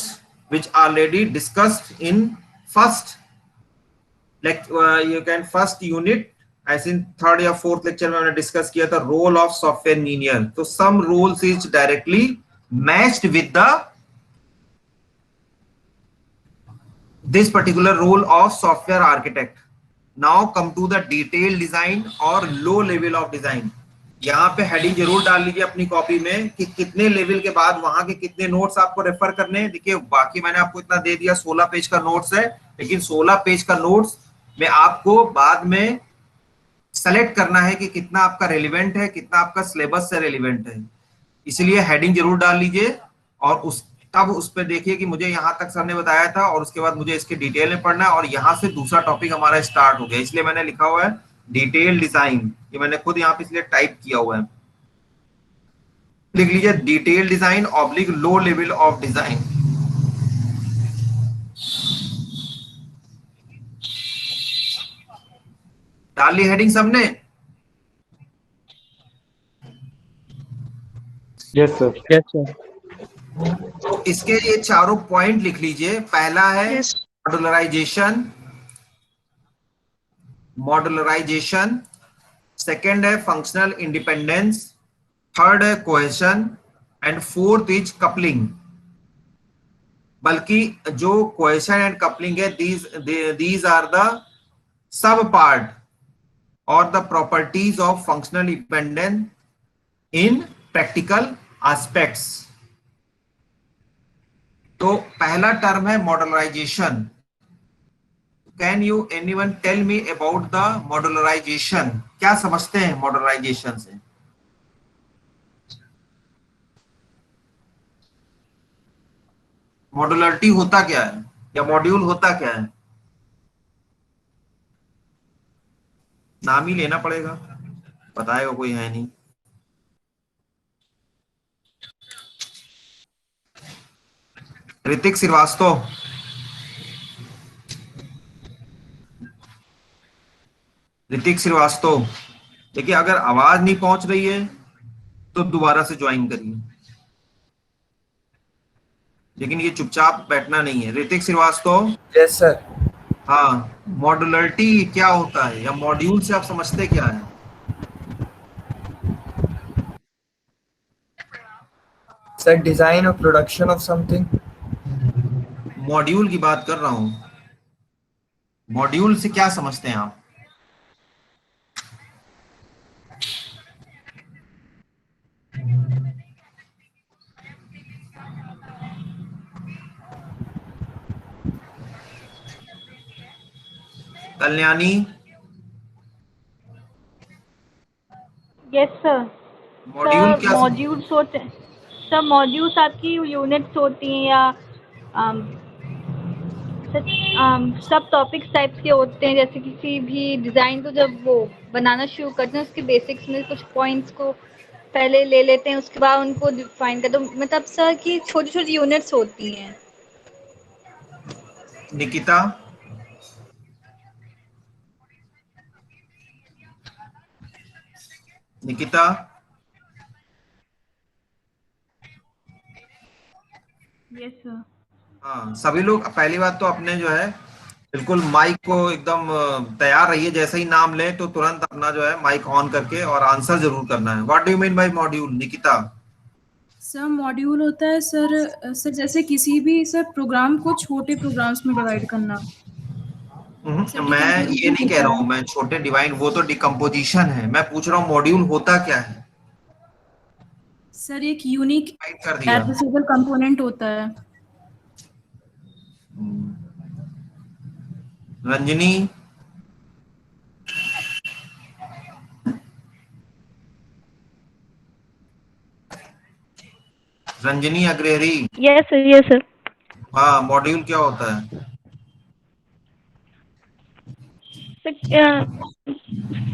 which already discussed in first, like you can first unit, as in third या fourth lecture में हमने discuss किया था role of software engineer। तो some roles is directly matched with this particular role of software architect। Now come to the detail design और low level of design। यहाँ पे heading जरूर डाल लीजिए अपनी कॉपी में कि कितने लेवल के बाद वहां के कितने नोट्स आपको रेफर करने हैं। देखिए बाकी मैंने आपको इतना दे दिया, 16 पेज का नोट्स है, लेकिन 16 पेज का नोट्स में आपको बाद में सेलेक्ट करना है कि कितना आपका रेलिवेंट है, कितना आपका सिलेबस से रेलिवेंट है। इसलिए हेडिंग जरूर डाल लीजिए और तब उस पर देखिए कि मुझे यहाँ तक सर ने बताया था और उसके बाद मुझे इसके डिटेल में पढ़ना है और यहाँ से दूसरा टॉपिक हमारा स्टार्ट हो गया। इसलिए मैंने लिखा हुआ है डिटेल डिजाइन, ये मैंने खुद यहाँ पे इसलिए टाइप किया हुआ है। लिख लीजिए detail design oblique low level of design. डाल ली हेडिंग सबने? Yes sir. Yes sir. तो इसके ये चारों पॉइंट लिख लीजिए। पहला है मॉड्यूलराइजेशन, सेकंड है फंक्शनल इंडिपेंडेंस, थर्ड है cohesion and fourth is coupling. बल्कि जो कोहेशन एंड कपलिंग है these are the sub part और the properties of functional independence in practical aspects. तो पहला टर्म है modularization. Can you anyone tell me about the modularization? क्या समझते हैं मॉड्यूलराइजेशन से? मॉड्यूलरिटी होता क्या है या मॉड्यूल होता क्या है? नाम ही लेना पड़ेगा, बताएगा कोई है नहीं। ऋतिक श्रीवास्तव, देखिए अगर आवाज नहीं पहुंच रही है तो दोबारा से ज्वाइन करिए, लेकिन ये चुपचाप बैठना नहीं है। ऋतिक श्रीवास्तव। Yes sir. हाँ, मॉड्यूलरिटी क्या होता है या मॉड्यूल से आप समझते क्या है? सर डिजाइन और प्रोडक्शन ऑफ समथिंग। मॉड्यूल की बात कर रहा हूं। मॉड्यूल से क्या समझते हैं आप? कल्याणी। Yes sir. मॉड्यूल क्या? मॉड्यूल्स होते हैं सर, मॉड्यूल्स आपकी यूनिट्स होती हैं या सब टॉपिक्स टाइप्स के होते हैं। जैसे किसी भी डिज़ाइन को जब वो बनाना शुरू करते हैं उसके बेसिक्स में कुछ पॉइंट्स को पहले ले लेते हैं, उसके बाद उनको डिफाइन करते हैं। मतलब सर कि छोटी छोटी यूनिट्स होती हैं। निकिता। Yes sir. हाँ, सभी लोग पहली बात तो अपने जो है बिल्कुल माइक को एकदम तैयार रहिए। जैसे ही नाम ले तो तुरंत अपना जो है माइक ऑन करके और आंसर जरूर करना है। What do you mean by module, Nikita? Sir module होता है सर जैसे किसी भी सर प्रोग्राम को छोटे प्रोग्राम्स में डिवाइड करना। मैं ये नहीं कह रहा हूँ मैं छोटे डिवाइड, वो तो डिकम्पोजिशन है। मैं पूछ रहा हूँ मॉड्यूल होता क्या है? सर एक यूनिक कर दिया। एड्रेसेबल कंपोनेंट होता है। Ranjani, Ranjani Agrahari. Yes sir, yes sir. हाँ, मॉड्यूल क्या होता है?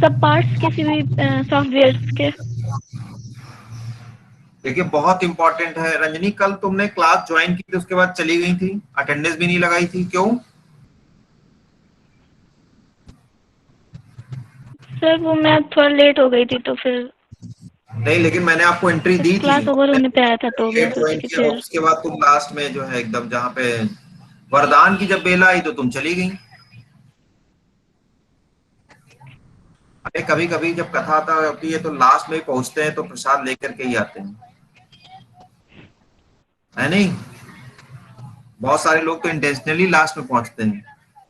सब पार्ट्स किसी भी सॉफ्टवेयर के। देखिए बहुत इंपॉर्टेंट है। रंजनी, कल तुमने क्लास ज्वाइन की थी, उसके बाद चली गई थी, अटेंडेंस भी नहीं लगाई थी, क्यों? सर वो मैं थोड़ा लेट हो गई थी तो फिर नहीं, लेकिन मैंने आपको एंट्री दी थी। क्लास ओवर होने पे आया था तो मैं लेट सोची ज्वाइन कि किया, फिर उसके बाद तुम लास्ट में जो है एकदम जहाँ पे वरदान की जब बेला आई तो तुम चली गई। अरे कभी कभी जब कथा होती है तो लास्ट में पहुंचते हैं तो प्रसाद लेकर के ही आते हैं, है नहीं? बहुत सारे लोग तो इंटेंशनली लास्ट में पहुंचते हैं।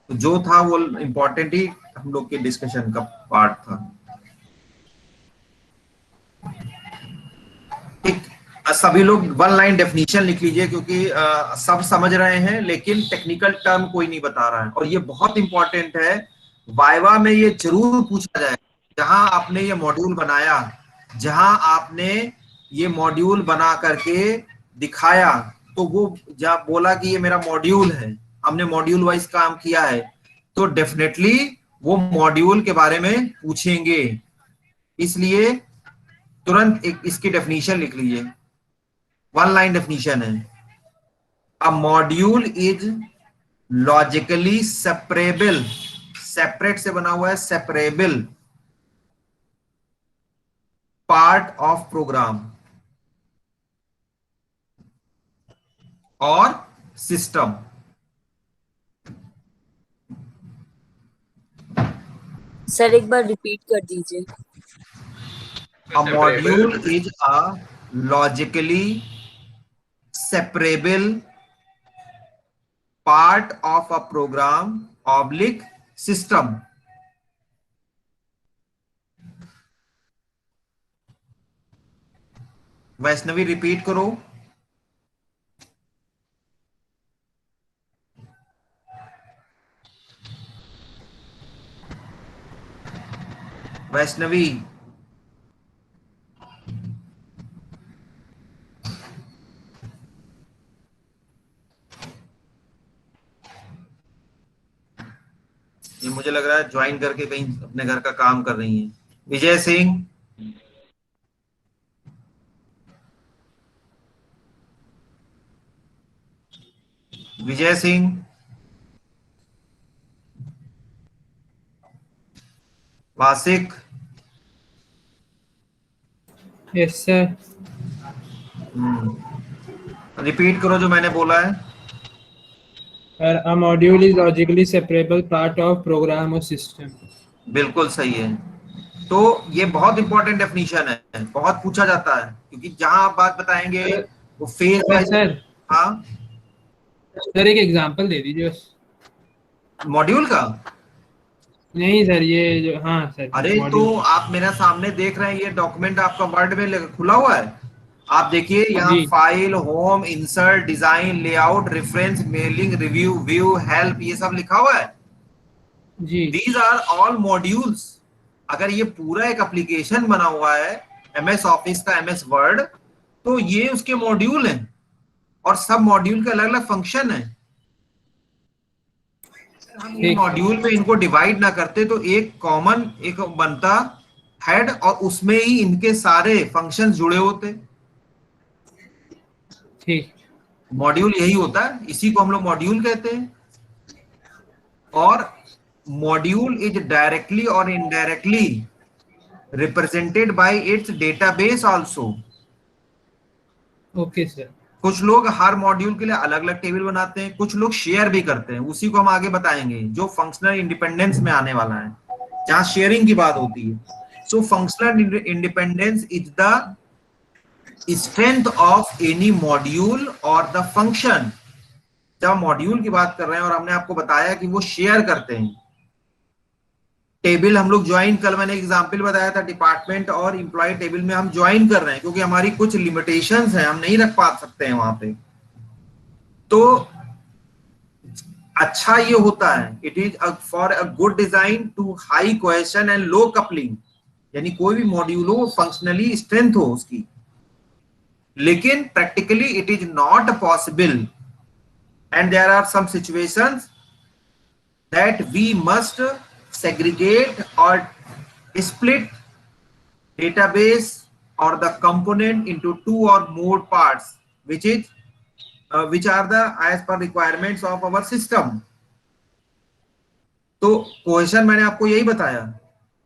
तो जो था वो इम्पोर्टेंट ही हम लोग के डिस्कशन का पार्ट था। ठीक, सभी लोग वन लाइन डेफिनेशन लिख लीजिए, क्योंकि सब समझ रहे हैं लेकिन टेक्निकल टर्म कोई नहीं बता रहा है, और ये बहुत इंपॉर्टेंट है। वाइवा में ये जरूर पूछा जाए, जहां आपने ये मॉड्यूल बनाया, जहां आपने ये मॉड्यूल बना करके दिखाया, तो वो जब बोला कि ये मेरा मॉड्यूल है, हमने मॉड्यूल वाइज काम किया है, तो डेफिनेटली वो मॉड्यूल के बारे में पूछेंगे। इसलिए तुरंत एक इसकी डेफिनेशन लिख लीजिए, वन लाइन डेफिनेशन है। अ module is logically separable, separate से बना हुआ है, सेपरेबल पार्ट ऑफ प्रोग्राम और सिस्टम। सर एक बार रिपीट कर दीजिए। A module is a logically separable part of a program oblique system. Vaishnavi repeat करो। वैष्णवी, ये मुझे लग रहा है ज्वाइन करके कहीं अपने घर का काम कर रही हैं। Vijay Singh, Vijay Singh, Wasiq. Yes sir. Repeat करो जो मैंने बोला है। A module is logically separable part of program or system. बिल्कुल सही है। तो ये बहुत इंपॉर्टेंट डेफिनेशन है, बहुत पूछा जाता है, क्योंकि जहां आप बात बताएंगे वो फेज वाइज। सर, हाँ सर एक एग्जांपल दे दीजिए बस। मॉड्यूल का? नहीं सर, ये जो, हाँ सर। अरे तो आप मेरा सामने देख रहे हैं, ये डॉक्यूमेंट आपका वर्ड में खुला हुआ है। आप देखिए यहाँ file, home, insert, design, layout, reference, mailing, review, view, help, ये सब लिखा हुआ है जी। These are all modules. अगर ये पूरा एक एप्लीकेशन बना हुआ है MS ऑफिस का, MS वर्ड, तो ये उसके मॉड्यूल हैं, और सब मॉड्यूल के अलग अलग फंक्शन है। हम ये मॉड्यूल में इनको डिवाइड ना करते तो एक कॉमन एक बनता हेड, और उसमें ही इनके सारे फंक्शंस जुड़े होते। ठीक, मॉड्यूल यही होता है, इसी को हम लोग मॉड्यूल कहते हैं। और मॉड्यूल इज डायरेक्टली और indirectly represented by it's database also. Okay sir. कुछ लोग हर मॉड्यूल के लिए अलग अलग टेबल बनाते हैं, कुछ लोग शेयर भी करते हैं, उसी को हम आगे बताएंगे जो फंक्शनल इंडिपेंडेंस में आने वाला है, जहां शेयरिंग की बात होती है। So functional independence is the strength of any module और द फंक्शन। जब मॉड्यूल की बात कर रहे हैं और हमने आपको बताया कि वो शेयर करते हैं, टेबल हम लोग ज्वाइन, कल मैंने एग्जांपल बताया था डिपार्टमेंट और एम्प्लॉय टेबल में हम ज्वाइन कर रहे हैं क्योंकि हमारी कुछ लिमिटेशंस हैं, हम नहीं रख पा सकते हैं वहां पे। तो अच्छा ये होता है, it is for a good design to high cohesion and low coupling, यानी कोई भी मॉड्यूल हो फंक्शनली स्ट्रेंथ हो उसकी, लेकिन practically it is not possible and there are some situations that we must segregate or split database or the component into two or more parts which are the as per requirements of our system। तो cohesion मैंने आपको यही बताया,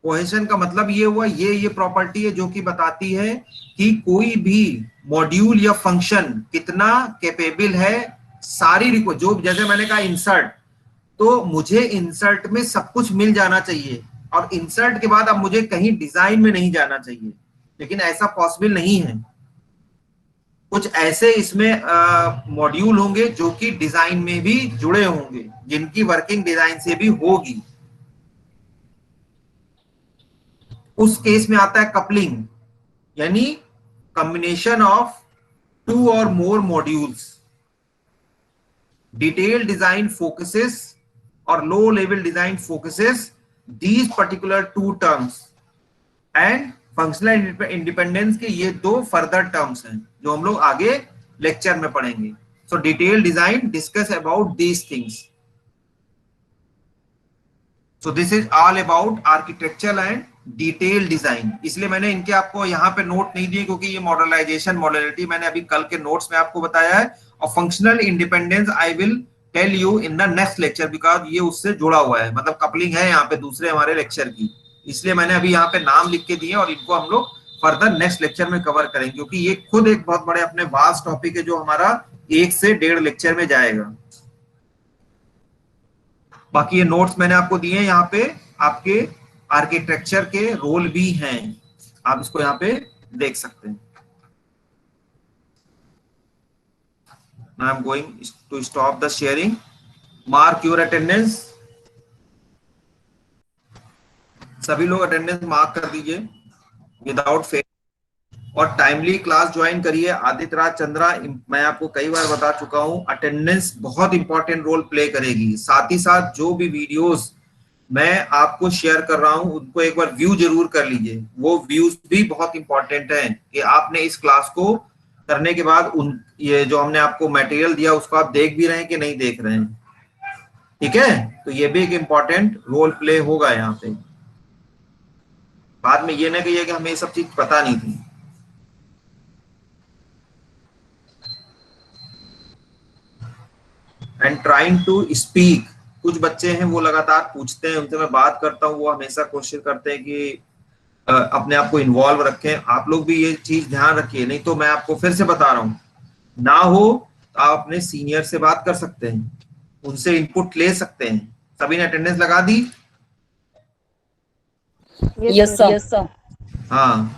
cohesion का मतलब ये हुआ, ये प्रॉपर्टी है जो कि बताती है कि कोई भी मॉड्यूल या फंक्शन कितना कैपेबल है सारी जो, जैसे मैंने कहा इंसर्ट, तो मुझे इंसर्ट में सब कुछ मिल जाना चाहिए और इंसर्ट के बाद अब मुझे कहीं डिजाइन में नहीं जाना चाहिए, लेकिन ऐसा पॉसिबल नहीं है। कुछ ऐसे इसमें मॉड्यूल होंगे जो कि डिजाइन में भी जुड़े होंगे, जिनकी वर्किंग डिजाइन से भी होगी। उस केस में आता है कपलिंग, यानी combination of 2 or more modules। Detailed design focuses or low level design focuses these particular 2 terms and functional independence के ये 2 further terms हैं जो हम लोग आगे लेक्चर में पढ़ेंगे। So detailed design discuss about these things। So this is all about architectural and detailed design। इसलिए मैंने इनके आपको यहाँ पे नोट नहीं दिए क्योंकि ये मॉडर्नाइजेशन मॉडलिटी मैंने अभी कल के नोट्स में आपको बताया है, और functional independence I will tell you in the next lecture because ये उससे जुड़ा हुआ है, मतलब कपलिंग है यहाँ पे दूसरे हमारे लेक्चर की, इसलिए मैंने अभी यहाँ पे नाम लिख के दिए और इनको हम लोग फर्दर नेक्स्ट लेक्चर में कवर करेंगे क्योंकि ये खुद एक बहुत बड़े अपने वास्ट टॉपिक है जो हमारा 1 से 1.5 लेक्चर में जाएगा। बाकी ये नोट्स मैंने आपको दिए हैं, यहाँ पे आपके आर्किटेक्चर के रोल भी हैं, आप इसको यहाँ पे देख सकते हैं। Now I'm going to stop the sharing. Mark your attendance। सभी लोग अटेंडेंस मार्क कर दीजिए विदाउट फेल, और टाइमली क्लास ज्वाइन करिए। आदित्य राज चंद्रा, मैं आपको कई बार बता चुका हूं, अटेंडेंस बहुत इंपॉर्टेंट रोल प्ले करेगी। साथ ही साथ जो भी वीडियोस मैं आपको शेयर कर रहा हूं उनको एक बार व्यू जरूर कर लीजिए, वो व्यूज भी बहुत इंपॉर्टेंट हैं कि आपने इस क्लास को करने के बाद ये जो हमने आपको मटेरियल दिया उसको आप देख भी रहे हैं कि नहीं देख रहे हैं, ठीक है। तो ये भी एक इम्पॉर्टेंट रोल प्ले होगा यहाँ पे। बाद में ये ना कहिए कि हमें ये सब चीज पता नहीं थी। एंड ट्राइंग टू स्पीक, कुछ बच्चे हैं वो लगातार पूछते हैं, उनसे मैं बात करता हूँ, वो हमेशा कोशिश करते हैं कि अपने आप को इन्वॉल्व रखें। आप लोग भी ये चीज ध्यान रखिए, नहीं तो मैं आपको फिर से बता रहा हूँ, ना हो तो आप अपने सीनियर से बात कर सकते हैं, उनसे इनपुट ले सकते हैं। सभी ने अटेंडेंस लगा दी? Yes sir. हाँ,